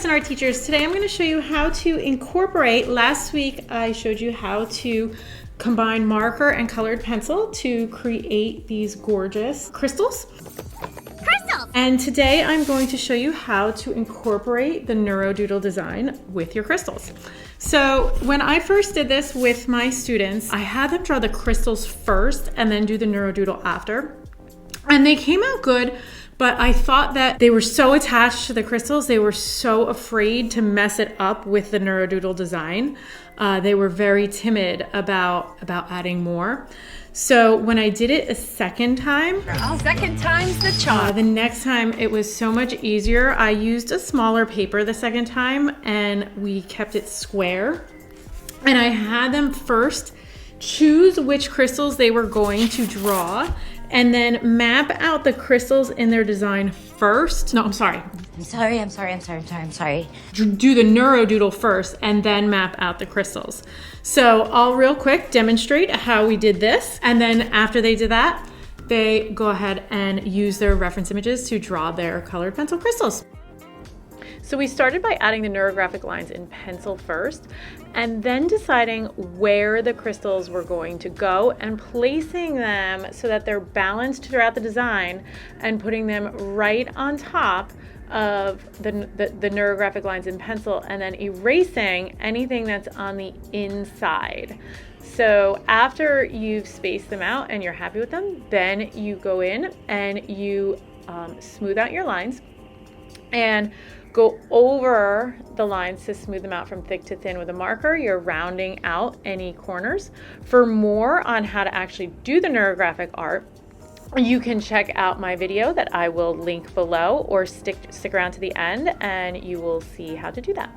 Lesson Art teachers. Today I'm going to show you how to incorporate. Last week I showed you how to combine marker and colored pencil to create these gorgeous crystals. And today I'm going to show you how to incorporate the Neurodoodle design with your crystals. So when I first did this with my students, I had them draw the crystals first and then do the Neurodoodle after. And they came out good, but I thought that they were so attached to the crystals, they were so afraid to mess it up with the Neurodoodle design. They were very timid about adding more. So when I did it a second time, second time's the charm. The next time it was so much easier. I used a smaller paper the second time and we kept it square. And I had them first choose which crystals they were going to draw and then map out the crystals in their design first. No, I'm sorry. I'm sorry. Do the Neurodoodle first and then map out the crystals. So I'll real quick demonstrate how we did this. And then after they did that, they go ahead and use their reference images to draw their colored pencil crystals. So we started by adding the neurographic lines in pencil first, and then deciding where the crystals were going to go and placing them so that they're balanced throughout the design and putting them right on top of the neurographic lines in pencil and then erasing anything that's on the inside. So after you've spaced them out and you're happy with them, then you go in and you smooth out your lines and go over the lines to smooth them out from thick to thin with a marker. You're rounding out any corners. For more on how to actually do the neurographic art, you can check out my video that I will link below, or stick around to the end and you will see how to do that.